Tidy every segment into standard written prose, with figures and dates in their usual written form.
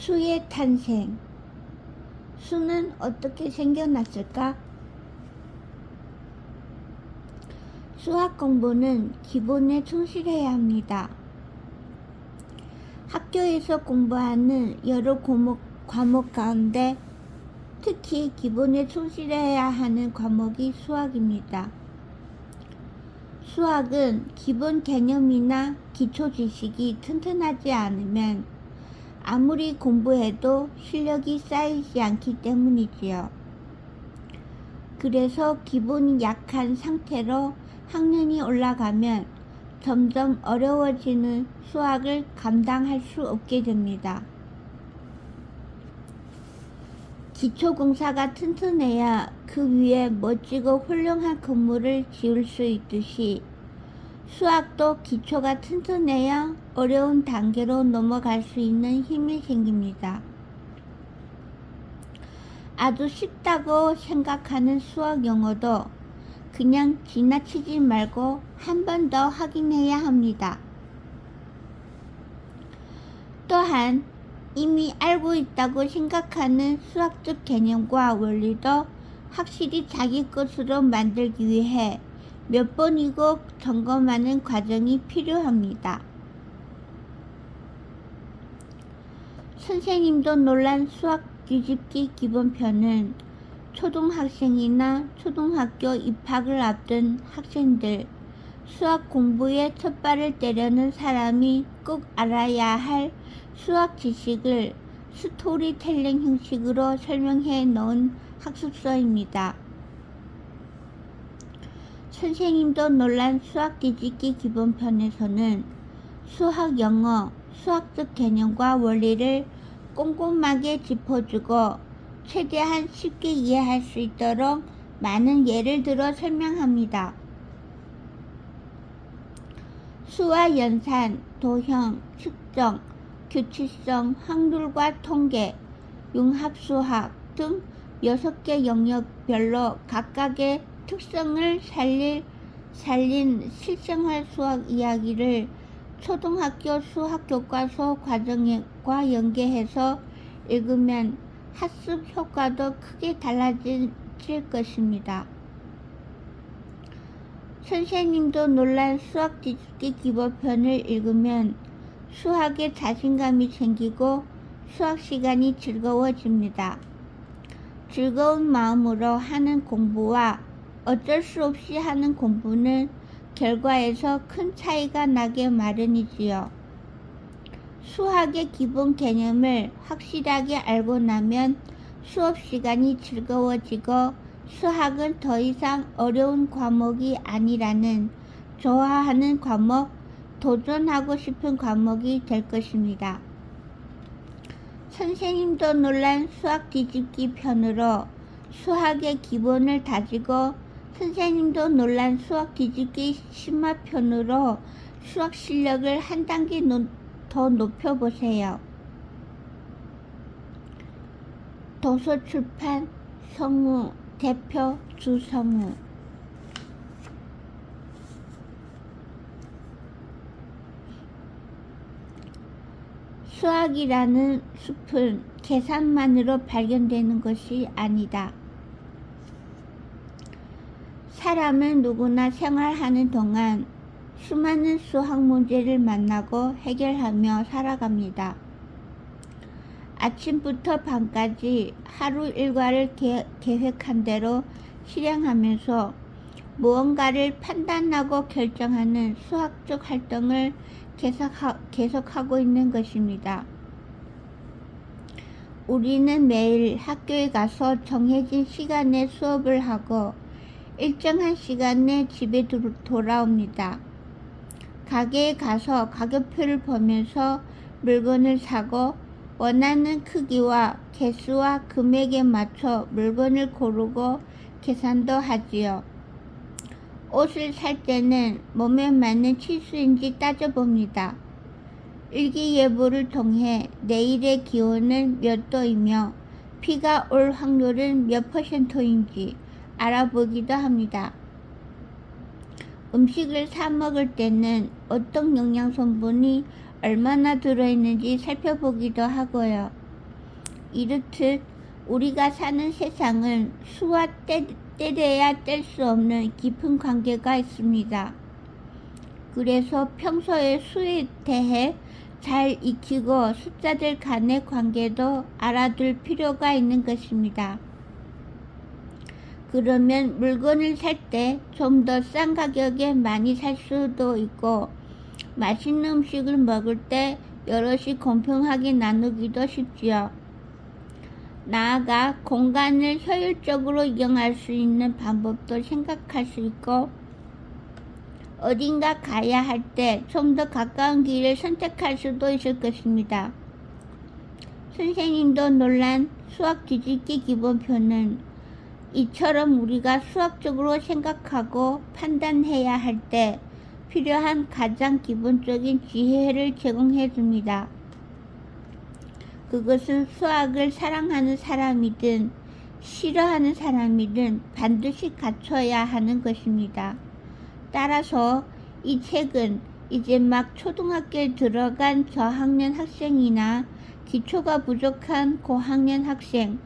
수의 탄생. 수는 어떻게 생겨났을까? 수학 공부는 기본에 충실해야 합니다. 학교에서 공부하는 여러 과목 가운데 특히 기본에 충실해야 하는 과목이 수학입니다. 수학은 기본 개념이나 기초 지식이 튼튼하지 않으면 아무리 공부해도 실력이 쌓이지 않기 때문이지요. 그래서 기본이 약한 상태로 학년이 올라가면 점점 어려워지는 수학을 감당할 수 없게 됩니다. 기초공사가 튼튼해야 그 위에 멋지고 훌륭한 건물을 지을 수 있듯이 수학도 기초가 튼튼해야 어려운 단계로 넘어갈 수 있는 힘이 생깁니다. 아주 쉽다고 생각하는 수학 용어도 그냥 지나치지 말고 한 번 더 확인해야 합니다. 또한 이미 알고 있다고 생각하는 수학적 개념과 원리도 확실히 자기 것으로 만들기 위해 몇 번이고 점검하는 과정이 필요합니다. 선생님도 놀란 수학 뒤집기 기본편은 초등학생이나 초등학교 입학을 앞둔 학생들, 수학 공부에 첫발을 때려는 사람이 꼭 알아야 할 수학 지식을 스토리텔링 형식으로 설명해 놓은 학습서입니다. 선생님도 놀란 수학 뒤집기 기본편에서는 수학 영어, 수학적 개념과 원리를 꼼꼼하게 짚어주고 최대한 쉽게 이해할 수 있도록 많은 예를 들어 설명합니다. 수와 연산, 도형, 측정, 규칙성, 확률과 통계, 융합수학 등 6개 영역별로 각각의 특성을 살린 실생활 수학 이야기를 초등학교 수학 교과서 과정과 연계해서 읽으면 학습 효과도 크게 달라질 것입니다. 선생님도 놀란 수학 뒤집기 기본편을 읽으면 수학에 자신감이 생기고 수학 시간이 즐거워집니다. 즐거운 마음으로 하는 공부와 어쩔 수 없이 하는 공부는 결과에서 큰 차이가 나게 마련이지요. 수학의 기본 개념을 확실하게 알고 나면 수업 시간이 즐거워지고 수학은 더 이상 어려운 과목이 아니라는 좋아하는 과목, 도전하고 싶은 과목이 될 것입니다. 선생님도 놀란 수학 뒤집기 편으로 수학의 기본을 다지고 선생님도 놀란 수학 뒤집기 심화편으로 수학 실력을 한 단계 더 높여보세요. 도서출판 성우 대표 주성우. 수학이라는 숲은 계산만으로 발견되는 것이 아니다. 사람은 누구나 생활하는 동안 수많은 수학 문제를 만나고 해결하며 살아갑니다. 아침부터 밤까지 하루 일과를 계획한 대로 실행하면서 무언가를 판단하고 결정하는 수학적 활동을 계속하고 있는 것입니다. 우리는 매일 학교에 가서 정해진 시간에 수업을 하고 일정한 시간에 집에 돌아옵니다. 가게에 가서 가격표를 보면서 물건을 사고 원하는 크기와 개수와 금액에 맞춰 물건을 고르고 계산도 하지요. 옷을 살 때는 몸에 맞는 치수인지 따져봅니다. 일기예보를 통해 내일의 기온은 몇 도이며 비가 올 확률은 몇 %인지 알아보기도 합니다. 음식을 사 먹을 때는 어떤 영양성분이 얼마나 들어있는지 살펴보기도 하고요. 이렇듯 우리가 사는 세상은 수와 떼려야 뗄 수 없는 깊은 관계가 있습니다. 그래서 평소에 수에 대해 잘 익히고 숫자들 간의 관계도 알아둘 필요가 있는 것입니다. 그러면 물건을 살 때 좀 더 싼 가격에 많이 살 수도 있고, 맛있는 음식을 먹을 때 여럿이 공평하게 나누기도 쉽지요. 나아가 공간을 효율적으로 이용할 수 있는 방법도 생각할 수 있고, 어딘가 가야 할 때 좀 더 가까운 길을 선택할 수도 있을 것입니다. 선생님도 놀란 수학 뒤집기 기본표는 이처럼 우리가 수학적으로 생각하고 판단해야 할 때 필요한 가장 기본적인 지혜를 제공해 줍니다. 그것은 수학을 사랑하는 사람이든 싫어하는 사람이든 반드시 갖춰야 하는 것입니다. 따라서 이 책은 이제 막 초등학교에 들어간 저학년 학생이나 기초가 부족한 고학년 학생,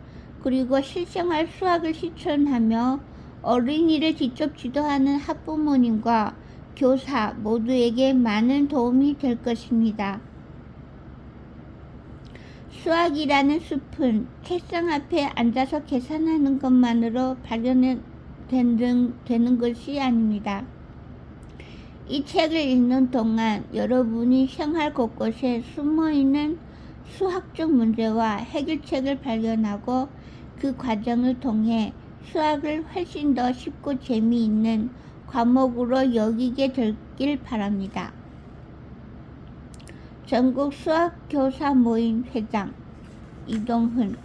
그리고 실생활 수학을 실천하며 어린이를 직접 지도하는 학부모님과 교사 모두에게 많은 도움이 될 것입니다. 수학이라는 숲은 책상 앞에 앉아서 계산하는 것만으로 발견되는 것이 아닙니다. 이 책을 읽는 동안 여러분이 생활 곳곳에 숨어있는 수학적 문제와 해결책을 발견하고 그 과정을 통해 수학을 훨씬 더 쉽고 재미있는 과목으로 여기게 되길 바랍니다. 전국 수학교사 모임 회장 이동훈